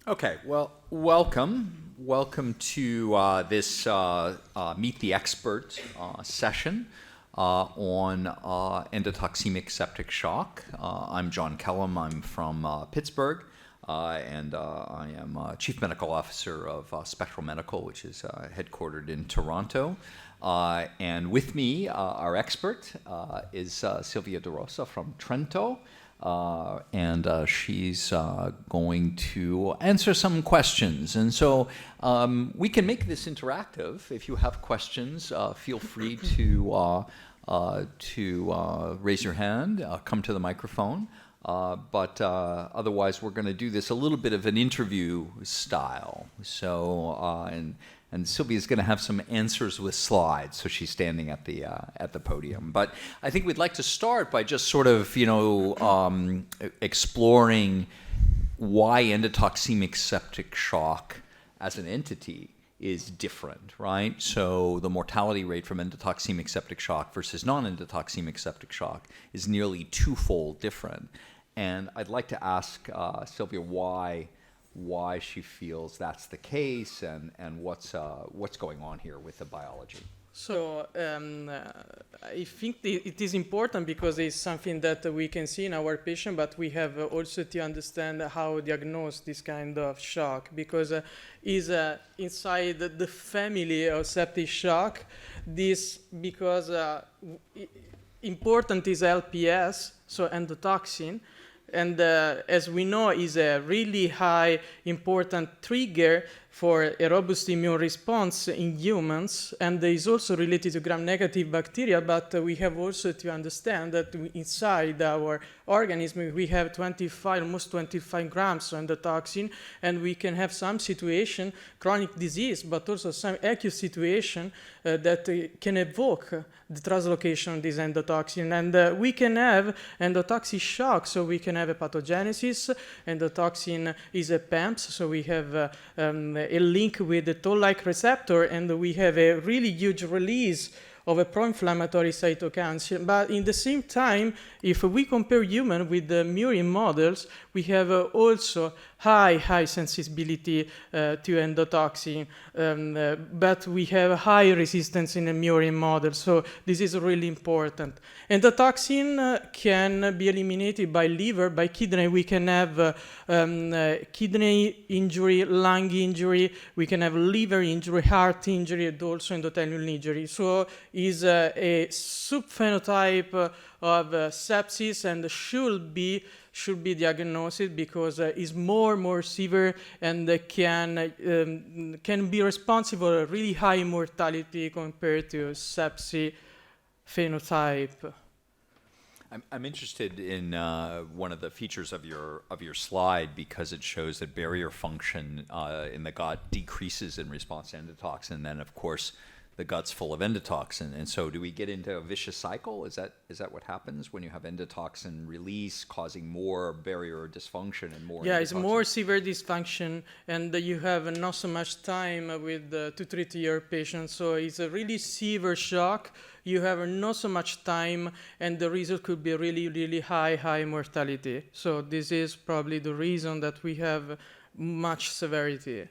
Okay, well, welcome. Welcome to this Meet the Expert session on endotoxemic septic shock. I'm John Kellum. I'm from Pittsburgh, and I am Chief Medical Officer of Spectral Medical, which is headquartered in Toronto. And with me, our expert is Silvia Rosa from Trento. And she's going to answer some questions. And so we can make this interactive. If you have questions, feel free to raise your hand, come to the microphone. But otherwise, we're going to do this a little bit of an interview style. So, and Silvia's going to have some answers with slides, so she's standing at the podium. But I think we'd like to start by just sort of, exploring why endotoxemic septic shock as an entity is different, right? So the mortality rate from endotoxemic septic shock versus non-endotoxemic septic shock is nearly twofold different. And I'd like to ask Silvia why she feels that's the case and what's going on here with the biology. So I think it is important because it's something that we can see in our patient, but we have also to understand how to diagnose this kind of shock, because is inside the family of septic shock. This because important is LPS, so endotoxin. And as we know, is a really high important trigger for a robust immune response in humans, and is also related to gram-negative bacteria, but we have also to understand that inside our organism we have almost 25 grams of endotoxin, and we can have some situation, chronic disease, but also some acute situation that can evoke the translocation of this endotoxin. And we can have endotoxic shock, so we can have a pathogenesis. Endotoxin is a PAMPs, so we have a link with the toll-like receptor, and we have a really huge release of a pro-inflammatory cytokine. But in the same time, if we compare human with the murine models, we have also high sensibility to endotoxin, but we have high resistance in the murine model. So this is really important. Endotoxin can be eliminated by liver, by kidney. We can have kidney injury, lung injury. We can have liver injury, heart injury, and also endothelial injury. So is a subphenotype of sepsis and should be diagnosed because is more severe and can be responsible for really high mortality compared to sepsis phenotype. I'm interested in one of the features of your slide because it shows that barrier function in the gut decreases in response to endotoxin, and then of course the gut's full of endotoxin. And so do we get into a vicious cycle? Is that what happens when you have endotoxin release causing more barrier dysfunction and more it's more severe dysfunction, and you have not so much time with to treat your patient. So it's a really severe shock. You have not so much time, and the result could be really high mortality. So this is probably the reason that we have much severity.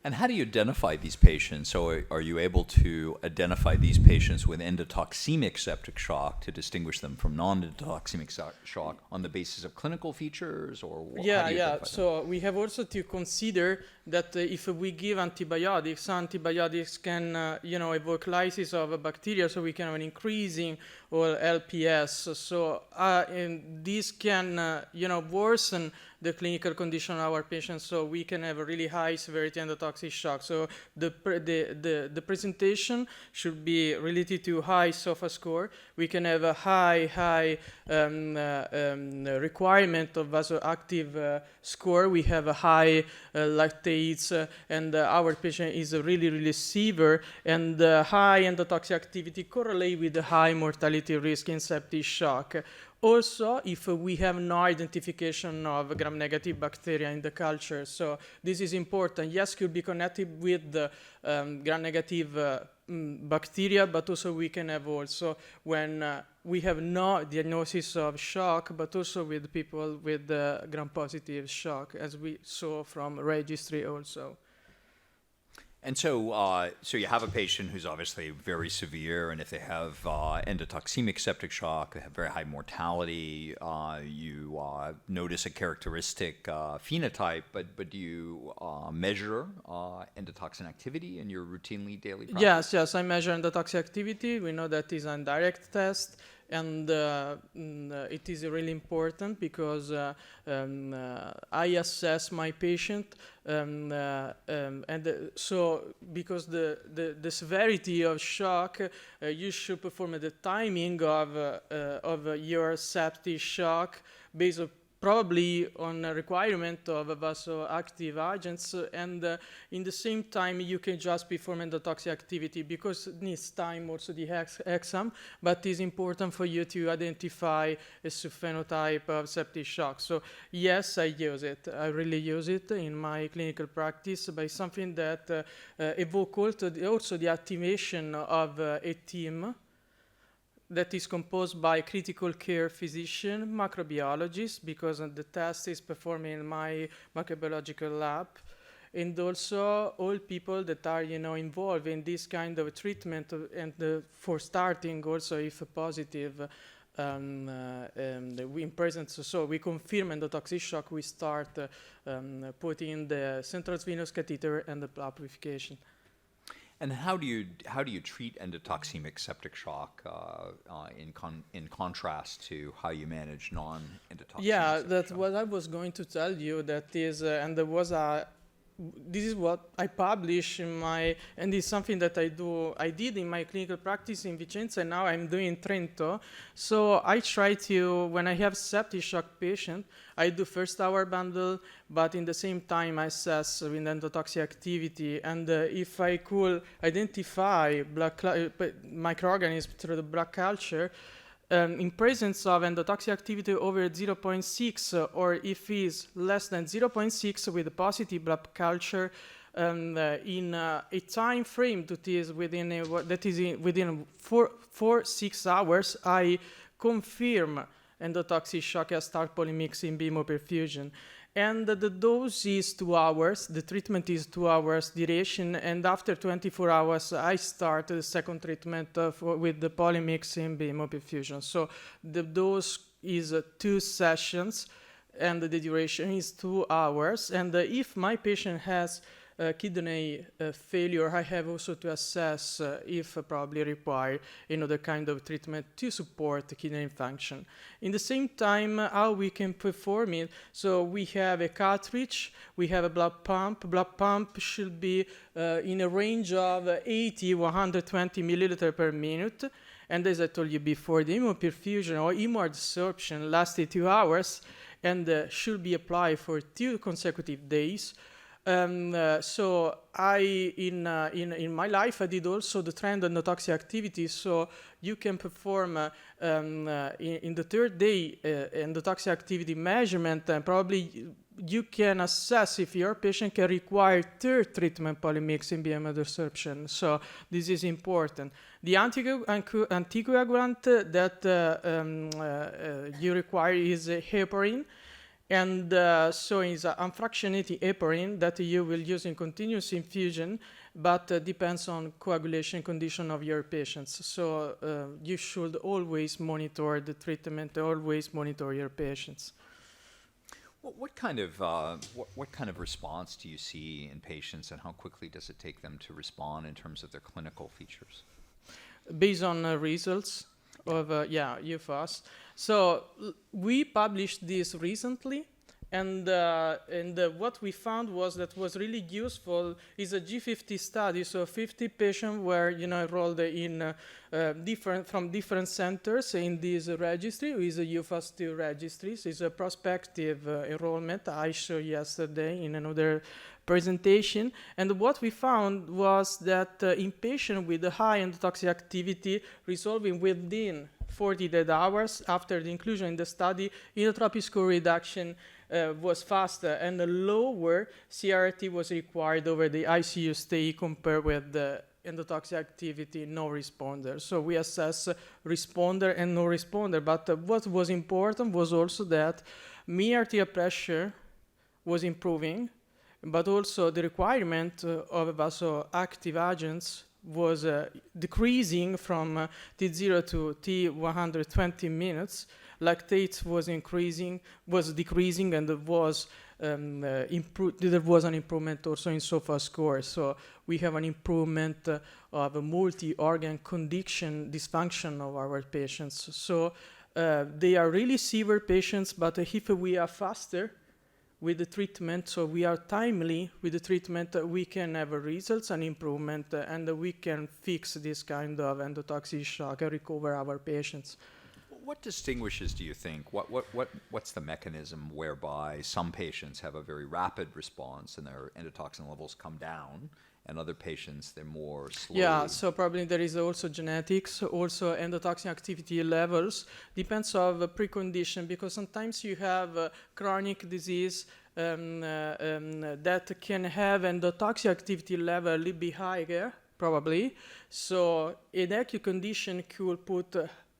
And how do you identify these patients? So are you able to identify these patients with endotoxemic septic shock to distinguish them from non-endotoxemic shock on the basis of clinical features? Or So we have also to consider that if we give antibiotics can evoke lysis of bacteria, so we can have an increasing or LPS. So and this can worsen the clinical condition of our patients, so we can have a really high severity endotoxic shock. So the presentation should be related to high SOFA score. We can have a high requirement of vasoactive score. We have a high lactates, and our patient is really severe, and high endotoxic activity correlate with the high mortality risk in septic shock. Also, if we have no identification of gram-negative bacteria in the culture, so this is important. Yes, could be connected with the gram-negative bacteria, but also we can have also when we have no diagnosis of shock, but also with people with gram-positive shock, as we saw from registry also. And so, so you have a patient who's obviously very severe, and if they have endotoxemic septic shock, they have very high mortality. You notice a characteristic phenotype, but do you measure endotoxin activity in your routinely daily practice? Yes, I measure endotoxic activity. We know that is a direct test, and it is really important because I assess my patient, so because the severity of shock, you should perform the timing of your septic shock based on probably on a requirement of vasoactive agents, and in the same time you can just perform endotoxic activity because it needs time also the exam, but it's important for you to identify a subphenotype of septic shock. So yes, I use it. I really use it in my clinical practice by something that evoke also the activation of a team that is composed by critical care physician, microbiologists, because the test is performed in my microbiological lab, and also all people that are, involved in this kind of treatment, and for starting also if positive, in presence, so we confirm endotoxic shock, we start putting the central venous catheter and the blood purification. And how do you treat endotoxemic septic shock in contrast to how you manage non-endotoxemic? Yeah, septic that's shock? what I was going to tell you. That is, and there was this is what I publish in my, and it's something that I did in my clinical practice in Vicenza, and now I'm doing in Trento. So I try to, when I have septic shock patient, I do first hour bundle, but in the same time I assess with endotoxic activity, and if I could identify microorganisms through the blood culture, in presence of endotoxic activity over 0.6, or if is less than 0.6 with positive blood culture, in a time frame that is within 4-6 hours, I confirm endotoxic shock and start polymyxin Hemoperfusion. And the dose is 2 hours, the treatment is 2 hours duration, and after 24 hours I start the second treatment with the polymyxin Hemoperfusion. So the dose is 2 sessions, and the duration is 2 hours. And if my patient has kidney failure, I have also to assess if probably require another kind of treatment to support the kidney function. In the same time, how we can perform it, so we have a cartridge, we have a blood pump. Blood pump should be in a range of 80-120 milliliter per minute. And as I told you before, the hemoperfusion or hemoadsorption lasted 2 hours and should be applied for 2 consecutive days. So in my life, I did also the trend endotoxic activity. So you can perform in the 3rd day endotoxic activity measurement, and probably you can assess if your patient can require 3rd treatment polymyxin hemoadsorption. So this is important. The anticoagulant that you require is heparin. And so it's an unfractionated heparin that you will use in continuous infusion, but depends on coagulation condition of your patients. So you should always monitor the treatment, always monitor your patients. What kind of response do you see in patients, and how quickly does it take them to respond in terms of their clinical features? Based on results of UFAS. So we published this recently, and what we found was that was really useful is a G50 study. So 50 patients were enrolled in from different centers in this registry. It is a UFAS2 registry. So it's a prospective enrollment I showed yesterday in another presentation. And what we found was that in patients with a high endotoxic activity resolving within 48 hours after the inclusion in the study, inotropic score reduction was faster, and a lower CRT was required over the ICU stay compared with the endotoxic activity, no responder. So we assess responder and no responder. But what was important was also that mean arterial pressure was improving, but also the requirement of vasoactive agents was decreasing from T0 to T120 minutes. Lactate was decreasing, and there was an improvement also in SOFA score. So we have an improvement of a multi-organ condition dysfunction of our patients. So they are really severe patients, but if we are faster with the treatment, so we are timely with the treatment, we can have results and improvement, and we can fix this kind of endotoxic shock and recover our patients. What distinguishes, do you think? What's the mechanism whereby some patients have a very rapid response and their endotoxin levels come down, and other patients they're more slowly? Yeah, so probably there is also genetics, also endotoxin activity levels. Depends on the precondition, because sometimes you have chronic disease that can have endotoxin activity level a little bit higher, probably. So an acute condition could put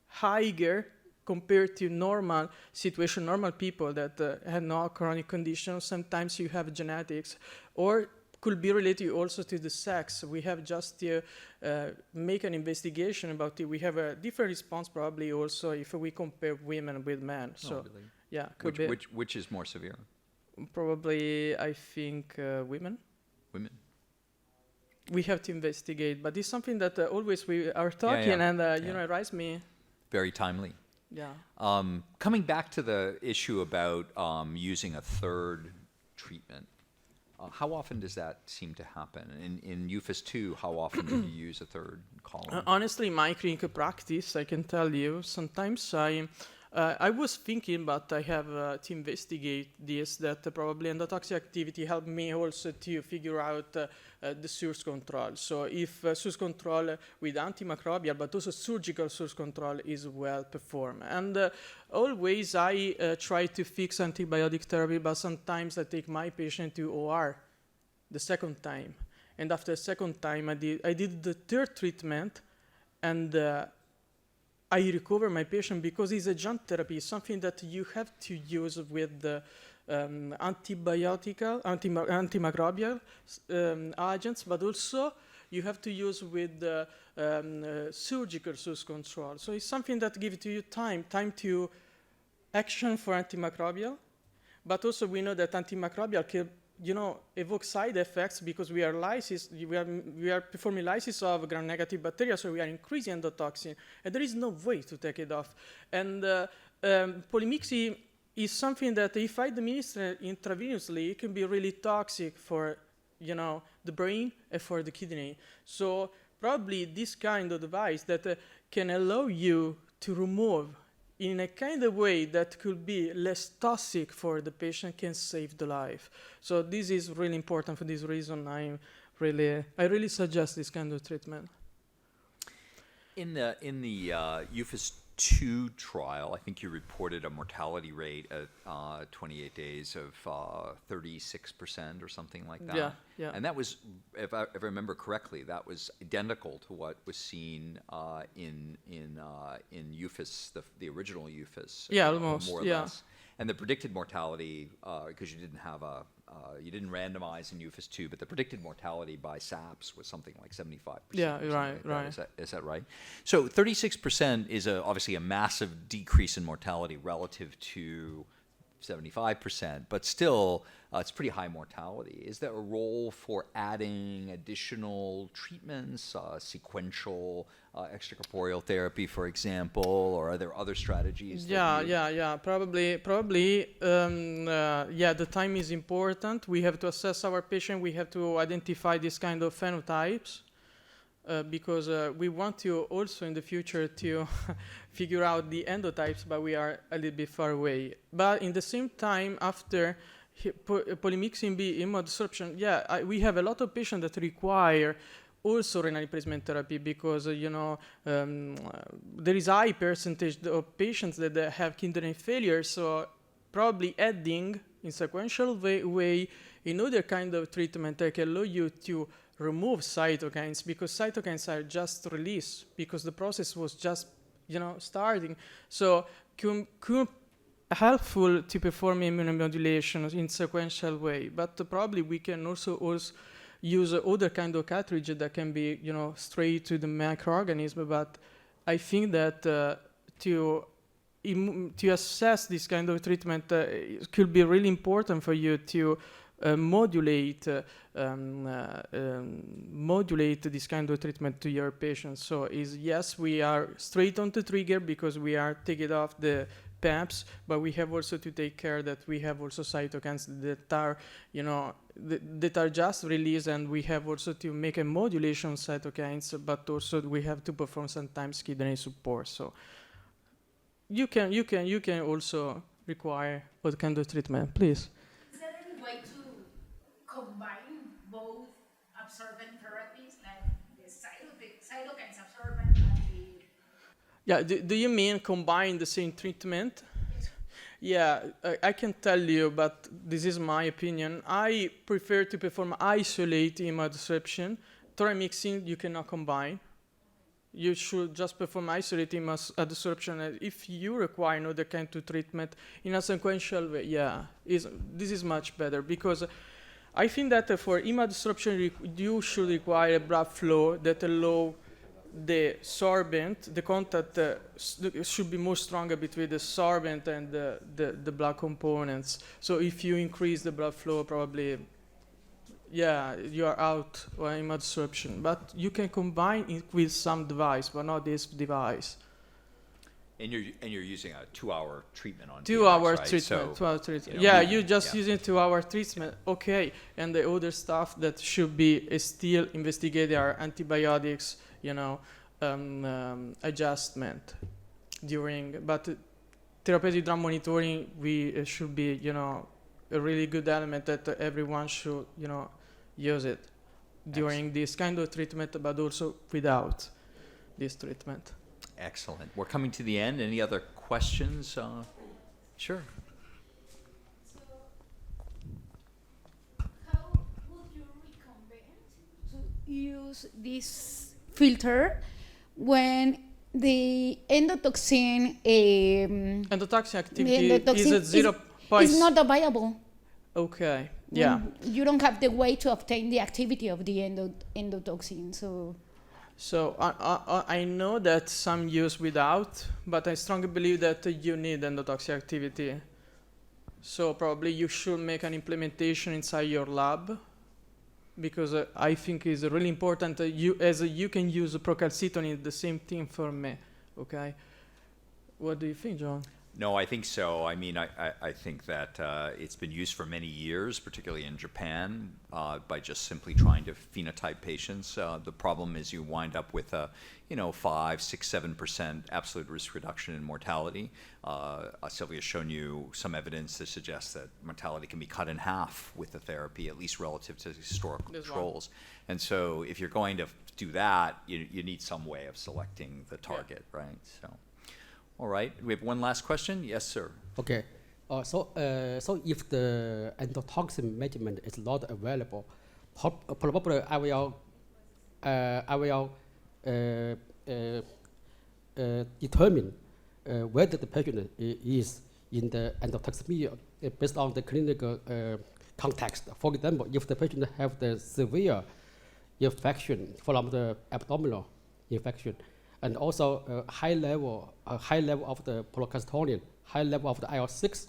higher compared to normal situation, normal people that have no chronic conditions. Sometimes you have genetics, or could be related also to the sex. We have just to make an investigation about it. We have a different response probably also if we compare women with men. So really? yeah, could be. Which is more severe? Probably, I think, women. Women. We have to investigate, but it's something that always we are talking, and you know, it rises me. Very timely. Yeah. Coming back to the issue about using a third treatment, how often does that seem to happen? In UFIS 2, how often do you use a third column? Honestly, in my clinical practice, I can tell you, sometimes I was thinking, but I have to investigate this, that probably endotoxic activity helped me also to figure out the source control. So if source control with antimicrobial, but also surgical source control is well performed. And always I try to fix antibiotic therapy, but sometimes I take my patient to OR the second time. And after the second time, I did the third treatment, and I recover my patient because it's adjunct therapy, something that you have to use with the antimicrobial agents, but also you have to use with the surgical source control. So it's something that gives you time to action for antimicrobial, but also we know that antimicrobial can, you know, evoke side effects because we are performing lysis of gram-negative bacteria, so we are increasing endotoxin, and there is no way to take it off. And polymyxin is something that if I administer intravenously, it can be really toxic for, you know, the brain and for the kidney. So probably this kind of device that can allow you to remove in a kind of way that could be less toxic for the patient can save the life. So this is really important. For this reason, I really suggest this kind of treatment. In the UFIS 2 trial, I think you reported a mortality rate at 28 days of 36% or something like that. Yeah, yeah. And that was, if I remember correctly, that was identical to what was seen in UFIS, the original UFIS. Yeah, almost. More or yeah. less. And the predicted mortality, because you didn't randomize in UFIS 2, but the predicted mortality by SAPS was something like 75%. Yeah, right. Is that right? So 36% is obviously a massive decrease in mortality relative to 75%, but still it's pretty high mortality. Is there a role for adding additional treatments, sequential extracorporeal therapy, for example, or are there other strategies? Probably. The time is important. We have to assess our patient. We have to identify this kind of phenotypes. Because we want to also in the future to figure out the endotypes, but we are a little bit far away. But in the same time, after polymyxin B immunodesorption, we have a lot of patients that require also renal replacement therapy because, there is a high percentage of patients that have kidney failure. So probably adding in sequential way another kind of treatment that can allow you to remove cytokines, because cytokines are just released because the process was just starting. So helpful to perform immunomodulation in sequential way, but probably we can also use other kind of cartridge that can be straight to the microorganism. But I think that to assess this kind of treatment it could be really important for you to modulate this kind of treatment to your patients. So yes, we are straight on the trigger because we are taking off the PAPs, but we have also to take care that we have also cytokines that are, that are just released, and we have also to make a modulation cytokines, but also we have to perform sometimes kidney support. So you can also require what kind of treatment, please. Is there any way to combine both absorbent therapies, like the cytokines absorbent and the... Yeah, do you mean combine the same treatment? Yeah, I can tell you, but this is my opinion. I prefer to perform isolate immunodisruption. Polymyxin you cannot combine. You should just perform isolate immunodisruption. If you require another kind of treatment in a sequential way, this is much better, because I think that for immunodisruption you should require a blood flow that allow the sorbent, the contact should be more stronger between the sorbent and the blood components. So if you increase the blood flow, probably, you are out or immunodisruption. But you can combine it with some device, but not this device. And you're using a 2-hour treatment on 2 hour right? treatment. So, 2 hour treatment. you just using 2 hour treatment. Okay, and the other stuff that should be still investigated are antibiotics, adjustment during. But therapeutic drug monitoring should be, a really good element that everyone should, use it during this kind of treatment, but also without this treatment. Excellent. We're coming to the end. Any other questions? Sure. So, how would you recommend to use this filter when the endotoxin Endotoxic activity is at 0 is not available? Okay. Yeah. You don't have the way to obtain the activity of the endotoxin. So I know that some use without, but I strongly believe that you need endotoxic activity. So probably you should make an implementation inside your lab, because I think it's really important that you can use procalcitonin, the same thing for me. Okay. What do you think, John? No, I think so. I mean, I think that it's been used for many years, particularly in Japan, by just simply trying to phenotype patients. The problem is you wind up with a, 5, 6, 7% absolute risk reduction in mortality. Silvia has shown you some evidence that suggests that mortality can be cut in half with the therapy, at least relative to historical controls. And so if you're going to do that, you need some way of selecting the target, right? So. All right. We have one last question. Yes, sir. Okay. So if the endotoxin measurement is not available, probably I will determine whether the patient is in the endotoxemia based on the clinical context. For example, if the patient have the severe infection from the abdominal infection, and also a high level of the procalcitonin, high level of the IL-6,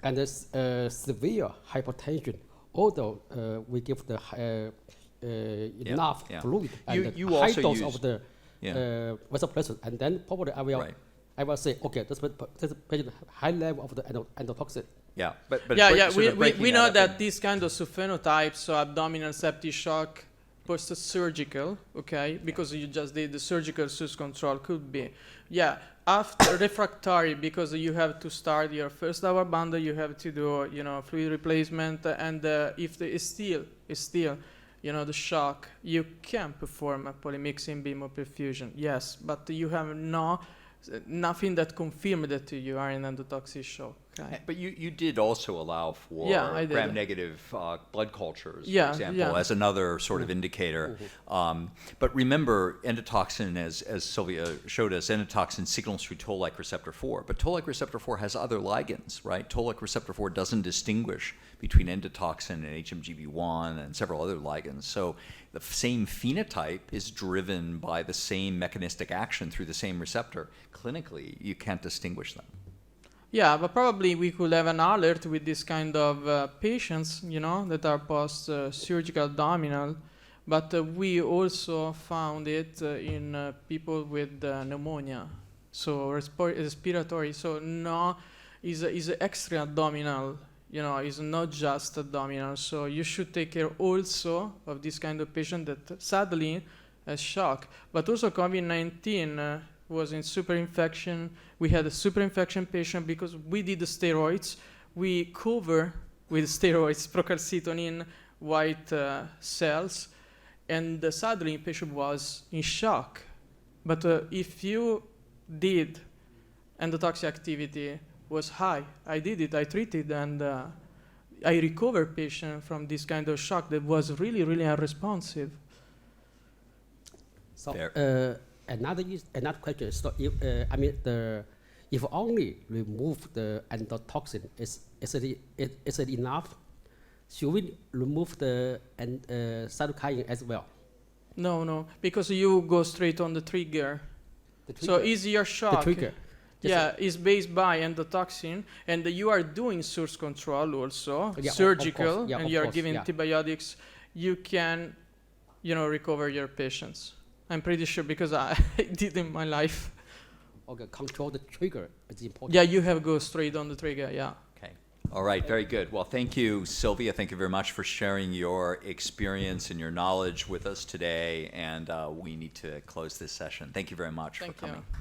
and severe hypertension. Although we give the enough fluid and you high also dose use, of the vasopressin, and then probably I will say, okay, this patient high level of the endotoxin. Yeah, but we know that these kind of subphenotypes, so abdominal septic shock, post-surgical, okay, because you just did the surgical sus control, could be, after refractory, because you have to start your first hour bundle, you have to do, fluid replacement, and if it's still, the shock, you can perform a polymyxin Hemoperfusion, yes, but you have nothing that confirms that you are in endotoxic shock. Okay. But you did also allow for Yeah, I did. gram-negative blood cultures, Yeah, for example, yeah. as another sort of indicator. But remember, endotoxin, as Silvia showed us, endotoxin signals through toll-like receptor 4. But toll-like receptor 4 has other ligands, right? Toll-like receptor 4 doesn't distinguish between endotoxin and HMGB1 and several other ligands. So the same phenotype is driven by the same mechanistic action through the same receptor. Clinically, you can't distinguish them. Yeah, but probably we could have an alert with this kind of patients, you know, that are post-surgical abdominal. But we also found it in people with pneumonia, so respiratory. So no, is extra abdominal, you know, is not just abdominal. So you should take care also of this kind of patient that sadly has shock. But also COVID-19 was in superinfection. We had a superinfection patient because we did the steroids. We cover with steroids procalcitonin white cells, and sadly, the patient was in shock. But if you did endotoxic activity was high, I did it, I treated, and I recovered patient from this kind of shock that was really, really unresponsive. So another question is, so if only remove the endotoxin, is it enough? Should we remove the cytokine as well? No, because you go straight on the trigger. So easier shock. The trigger. Yeah, is based by endotoxin, and you are doing source control also, Yeah, surgical, of course. Yeah, and of you are course, giving yeah. antibiotics. You can, recover your patients. I'm pretty sure because I did in my life. Okay, control the trigger is important. Yeah, you have go straight on the trigger. Yeah. Okay. All right, very good. Well, thank you, Silvia. Thank you very much for sharing your experience and your knowledge with us today. And we need to close this session. Thank you very much for Thank coming. you.